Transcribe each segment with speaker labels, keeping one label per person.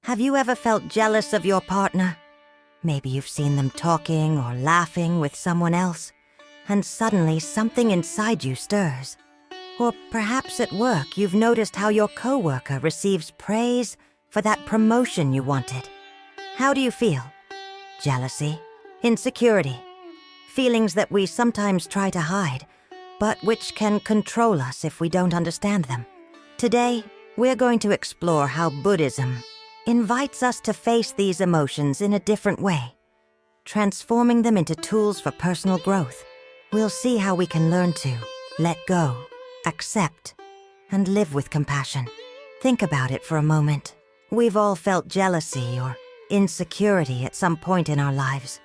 Speaker 1: Have you ever felt jealous of your partner? Maybe you've seen them talking or laughing with someone else, and suddenly something inside you stirs. Or perhaps at work you've noticed how your coworker receives praise for that promotion you wanted. How do you feel? Jealousy, insecurity, feelings that we sometimes try to hide, but which can control us if we don't understand them. Today, we're going to explore how Buddhism invites us to face these emotions in a different way, transforming them into tools for personal growth. We'll see how we can learn to let go, accept, and live with compassion. Think about it for a moment. We've all felt jealousy or insecurity at some point in our lives.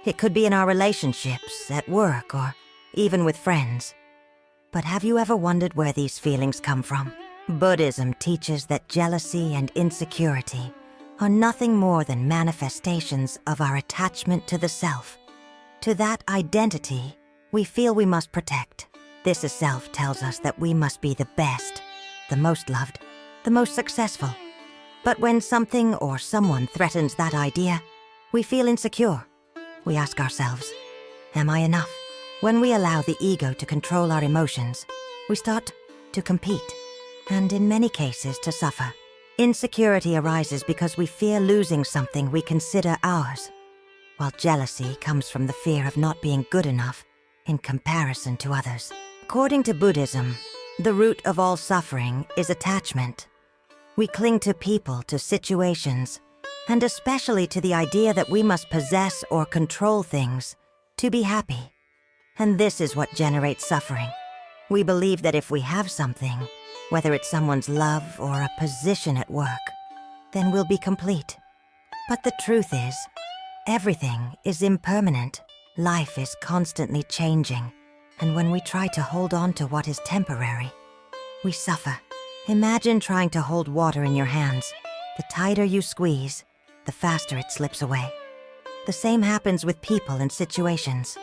Speaker 1: It could be in our relationships, at work, or even with friends. But have you ever wondered where these feelings come from? Buddhism teaches that jealousy and insecurity are nothing more than manifestations of our attachment to the self, to that identity we feel we must protect. This self tells us that we must be the best, the most loved, the most successful. But when something or someone threatens that idea, we feel insecure. We ask ourselves, am I enough? When we allow the ego to control our emotions, we start to compete, and in many cases to suffer. Insecurity arises because we fear losing something we consider ours, while jealousy comes from the fear of not being good enough in comparison to others. According to Buddhism, the root of all suffering is attachment. We cling to people, to situations, and especially to the idea that we must possess or control things to be happy. And this is what generates suffering. We believe that if we have something, whether it's someone's love or a position at work, then we'll be complete. But the truth is, everything is impermanent. Life is constantly changing, and when we try to hold on to what is temporary, we suffer. Imagine trying to hold water in your hands. The tighter you squeeze, the faster it slips away. The same happens with people and situations.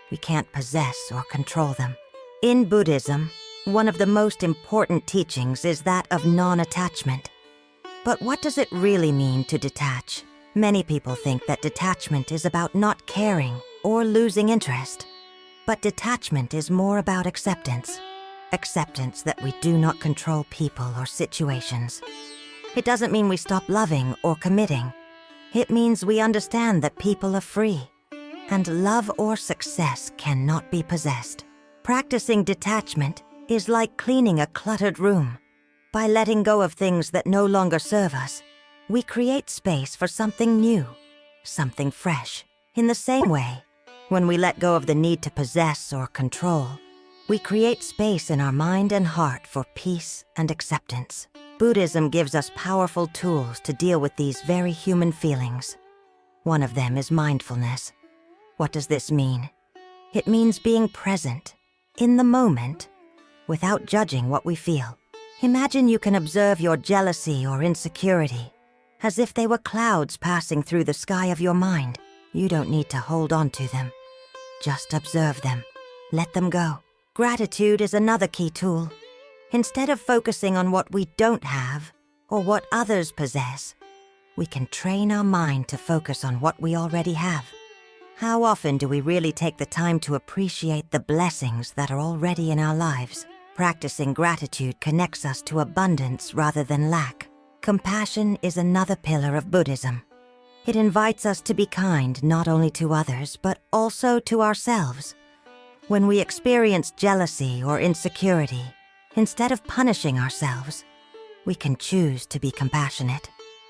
Speaker 1: We can't possess or control them. In Buddhism, one of the most important teachings is that of non-attachment. But what does it really mean to detach? Many people think that detachment is about not caring or losing interest. But detachment is more about acceptance. Acceptance that we do not control people or situations. It doesn't mean we stop loving or committing. It means we understand that people are free, and love or success cannot be possessed. Practicing detachment is like cleaning a cluttered room. By letting go of things that no longer serve us, we create space for something new, something fresh. In the same way, when we let go of the need to possess or control, we create space in our mind and heart for peace and acceptance. Buddhism gives us powerful tools to deal with these very human feelings. One of them is mindfulness. What does this mean? It means being present, in the moment, without judging what we feel. Imagine you can observe your jealousy or insecurity as if they were clouds passing through the sky of your mind. You don't need to hold on to them. Just observe them. Let them go. Gratitude is another key tool. Instead of focusing on what we don't have or what others possess, we can train our mind to focus on what we already have. How often do we really take the time to appreciate the blessings that are already in our lives? Practicing gratitude connects us to abundance rather than lack. Compassion is another pillar of Buddhism. It invites us to be kind not only to others, but also to ourselves. When we experience jealousy or insecurity, instead of punishing ourselves, we can choose to be compassionate.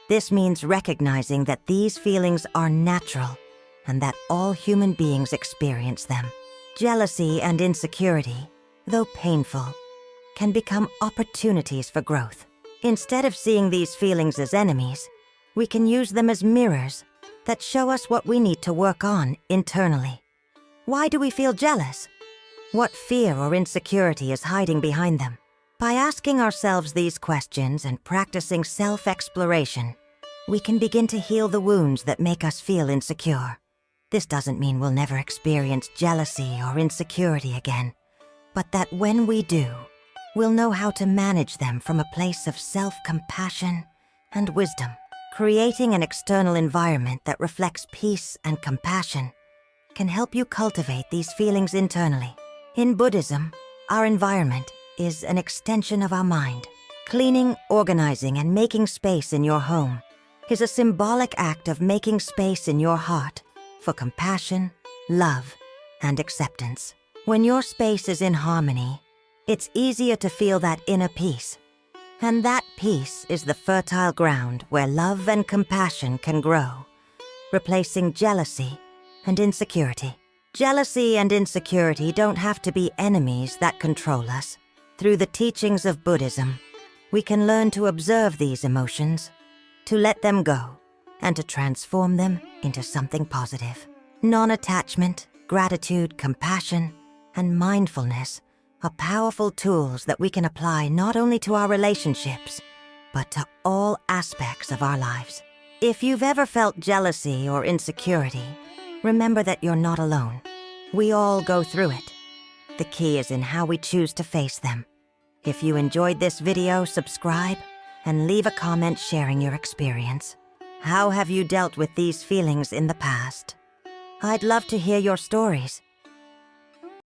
Speaker 1: This means recognizing that these feelings are natural and that all human beings experience them. Jealousy and insecurity, though painful, can become opportunities for growth. Instead of seeing these feelings as enemies, we can use them as mirrors that show us what we need to work on internally. Why do we feel jealous? What fear or insecurity is hiding behind them? By asking ourselves these questions and practicing self-exploration, we can begin to heal the wounds that make us feel insecure. This doesn't mean we'll never experience jealousy or insecurity again, but that when we do, we'll know how to manage them from a place of self-compassion and wisdom. Creating an external environment that reflects peace and compassion can help you cultivate these feelings internally. In Buddhism, our environment is an extension of our mind. Cleaning, organizing, and making space in your home is a symbolic act of making space in your heart for compassion, love, and acceptance. When your space is in harmony, it's easier to feel that inner peace. And that peace is the fertile ground where love and compassion can grow, replacing jealousy and insecurity. Jealousy and insecurity don't have to be enemies that control us. Through the teachings of Buddhism, we can learn to observe these emotions, to let them go, and to transform them into something positive. Non-attachment, gratitude, compassion, and mindfulness are powerful tools that we can apply not only to our relationships, but to all aspects of our lives. If you've ever felt jealousy or insecurity, remember that you're not alone. We all go through it. The key is in how we choose to face them. If you enjoyed this video, subscribe and leave a comment sharing your experience. How have you dealt with these feelings in the past? I'd love to hear your stories.